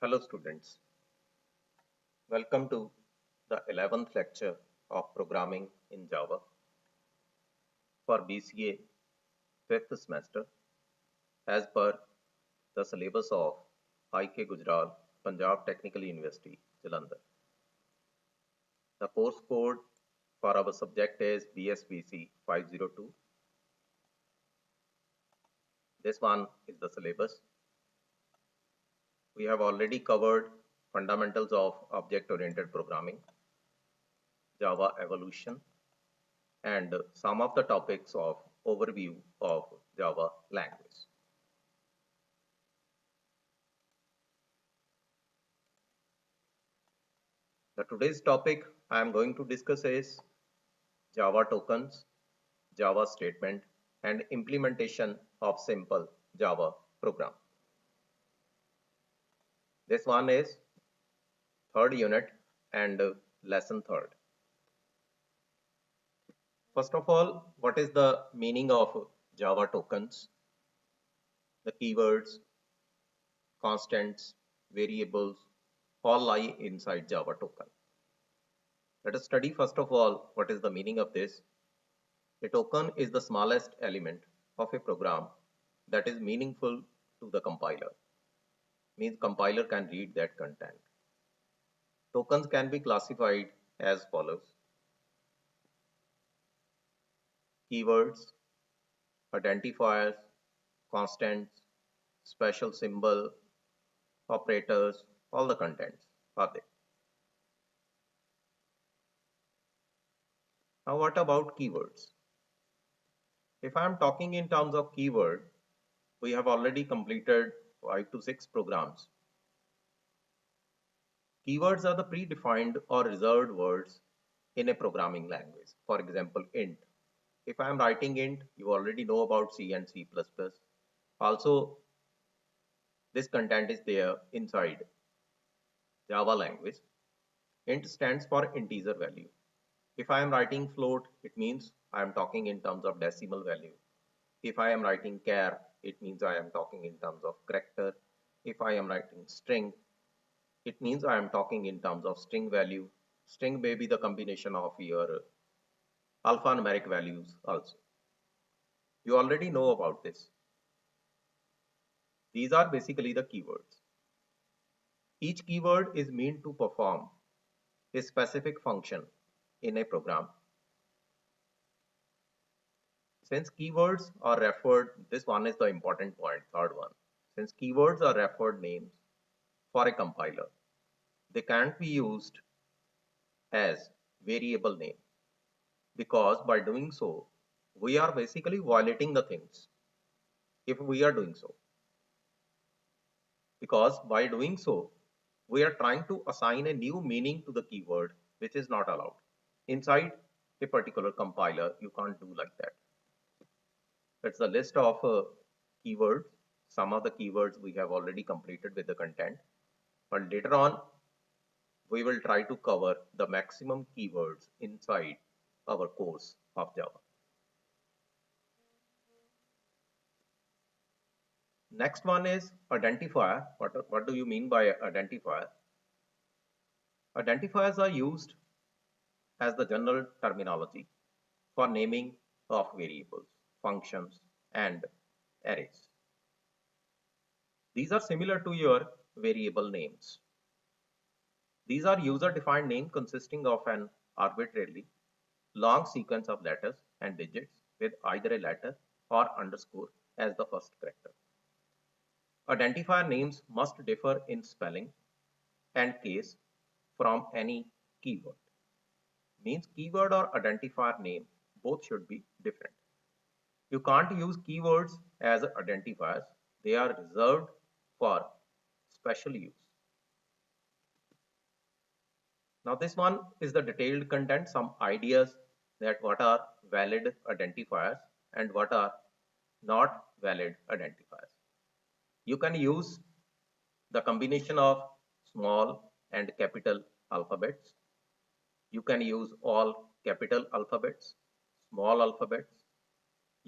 Hello students, welcome to the 11th lecture of programming in Java for BCA 5th semester as per the syllabus of IK Gujral, Punjab Technical University, Jalandhar. The course code for our subject is BSBC 502. This one is the syllabus. We have already covered fundamentals of object-oriented programming, Java evolution, and some of the topics of overview of Java language. The today's topic I am going to discuss is Java tokens, Java statement, and implementation of simple Java program. This one is third unit and lesson third. First of all, what is the meaning of Java tokens? The keywords, constants, variables, all lie inside Java token. Let us study first of all what is the meaning of this. A token is the smallest element of a program that is meaningful to the compiler. Means compiler can read that content. Tokens can be classified as follows. Keywords, identifiers, constants, special symbol, operators, all the contents are there. Now what about keywords? If I am talking in terms of keyword, we have already completed 5 to 6 programs. Keywords are the predefined or reserved words in a programming language. For example, int. If I am writing int, you already know about C and C++. Also, this content is there inside Java language. Int stands for integer value. If I am writing float, it means I am talking in terms of decimal value. If I am writing char, it means I am talking in terms of character. If I am writing string, it means I am talking in terms of string value. String may be the combination of your alphanumeric values also. You already know about this. These are basically the keywords. Each keyword is meant to perform a specific function in a program. Since keywords are referred, this one is the important point, third one. Since keywords are referred names for a compiler, they can't be used as variable name, because by doing so, we are basically violating the things if we are doing so. Because by doing so, we are trying to assign a new meaning to the keyword, which is not allowed. Inside a particular compiler, you can't do like that. That's the list of keywords. Some of the keywords we have already completed with the content, but later on, we will try to cover the maximum keywords inside our course of Java. Next one is identifier. What do you mean by identifier? Identifiers are used as the general terminology for naming of variables, functions, and arrays. These are similar to your variable names. These are user-defined names consisting of an arbitrarily long sequence of letters and digits with either a letter or underscore as the first character. Identifier names must differ in spelling and case from any keyword. Means keyword or identifier name both should be different. You can't use keywords as identifiers. They are reserved for special use. Now this one is the detailed content, some ideas that what are valid identifiers and what are not valid identifiers. You can use the combination of small and capital alphabets. You can use all capital alphabets, small alphabets.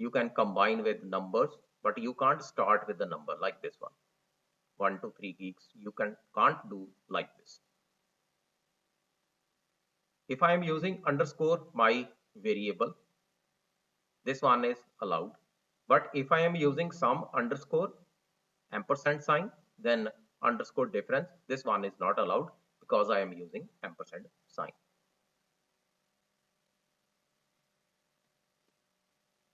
You can combine with numbers, but you can't start with the number like this one. 1 to 3 gigs. You can't do like this. If I am using underscore my variable, this one is allowed. But if I am using some underscore ampersand sign, then underscore difference, this one is not allowed because I am using ampersand sign.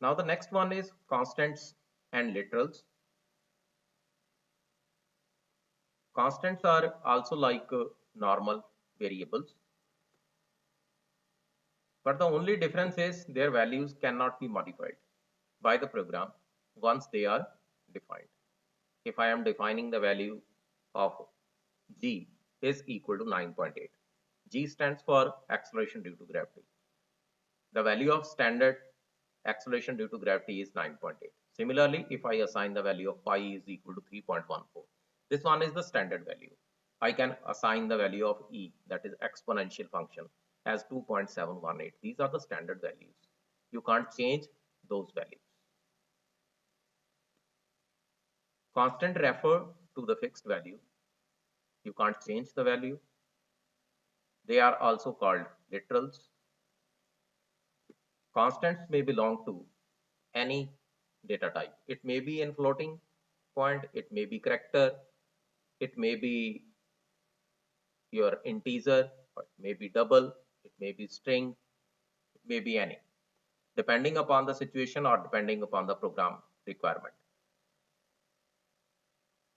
Now the next one is constants and literals. Constants are also like normal variables, but the only difference is their values cannot be modified by the program once they are defined. If I am defining the value of g is equal to 9.8, g stands for acceleration due to gravity. The value of standard acceleration due to gravity is 9.8. Similarly, if I assign the value of phi is equal to 3.14, this one is the standard value. I can assign the value of e, that is exponential function, as 2.718. These are the standard values. You can't change those values. Constant refer to the fixed value. You can't change the value. They are also called literals. Constants may belong to any data type. It may be in floating point, it may be character, it may be your integer, or it may be double, it may be string, it may be any, depending upon the situation or depending upon the program requirement.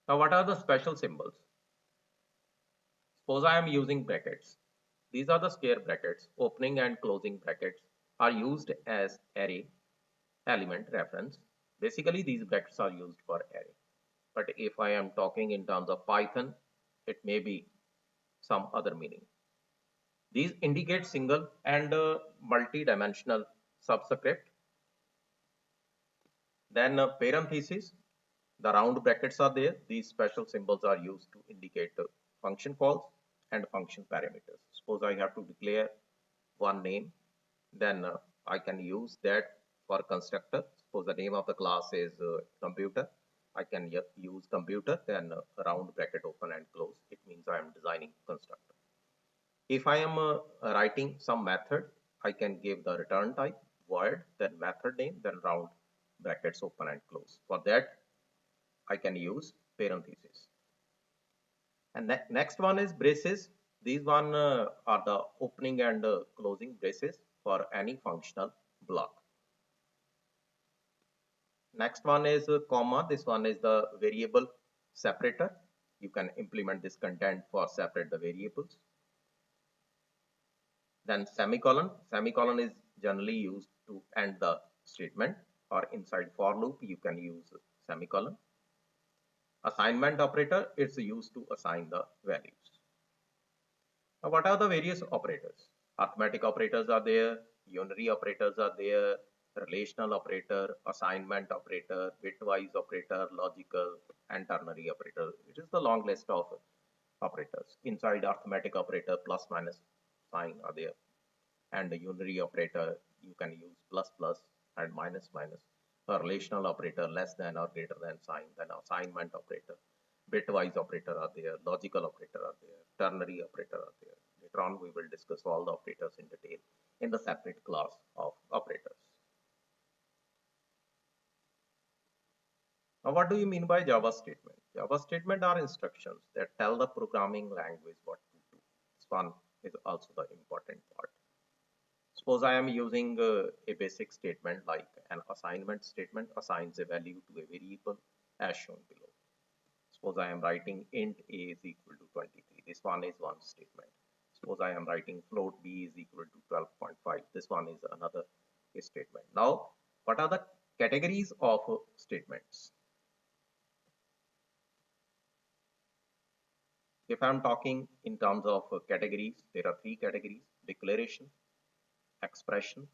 Now, what are the special symbols? Suppose I am using brackets. These are the square brackets. Opening and closing brackets are used as array element reference. Basically, these brackets are used for array. But if I am talking in terms of Python, it may be some other meaning. These indicate single and multi-dimensional subscript. Then parentheses, the round brackets are there. These special symbols are used to indicate function calls and function parameters. Suppose I have to declare one name, then I can use that for constructor. Suppose the name of the class is computer. I can use computer, then round bracket open and close. It means I am designing constructor. If I am writing some method, I can give the return type void, then method name, then round brackets open and close. For that, I can use parentheses. And next one is braces. These one are the opening and closing braces for any functional block. Next one is comma. This one is the variable separator. You can implement this content for separate the variables. Then semicolon. Semicolon is generally used to end the statement, or inside for loop you can use semicolon. Assignment operator, it's used to assign the values. Now, what are the various operators? Arithmetic operators are there, unary operators are there, relational operator, assignment operator, bitwise operator, logical, and ternary operator. It is the long list of operators. Inside arithmetic operator, plus minus sign are there, and the unary operator you can use plus plus and minus minus. A relational operator, less than or greater than sign, then assignment operator, bitwise operator are there, logical operator are there, ternary operator are there. Later on we will discuss all the operators in detail in the separate class of operators. Now, what do you mean by Java statement? Java statement are instructions that tell the programming language what to do. This one is also the important part. Suppose I am using a basic statement like an assignment statement assigns a value to a variable as shown below. Suppose I am writing int a is equal to 23. This one is one statement. Suppose I am writing float b is equal to 12.5. This one is another statement. Now, what are the categories of statements? If I am talking in terms of categories, there are three categories: declaration, expression,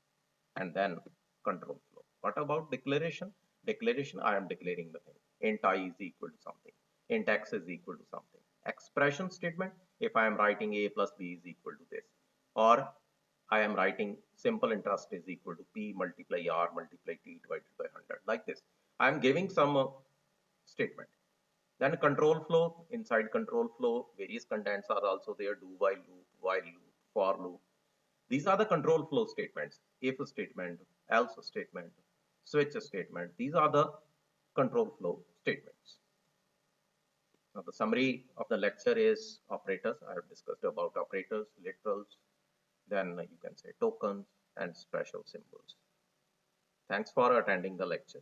and then control flow. What about declaration? Declaration, I am declaring the thing. Int I is equal to something. Int x is equal to something. Expression statement, if I am writing a plus b is equal to this, or I am writing simple interest is equal to p multiply r multiply t divided by 100, like this. I am giving some statement. Then control flow, inside control flow, various contents are also there, do while loop, for loop. These are the control flow statements, if statement, else statement, switch statement. These are the control flow statements. Now the summary of the lecture is operators. I have discussed about operators, literals, then you can say tokens and special symbols. Thanks for attending the lecture.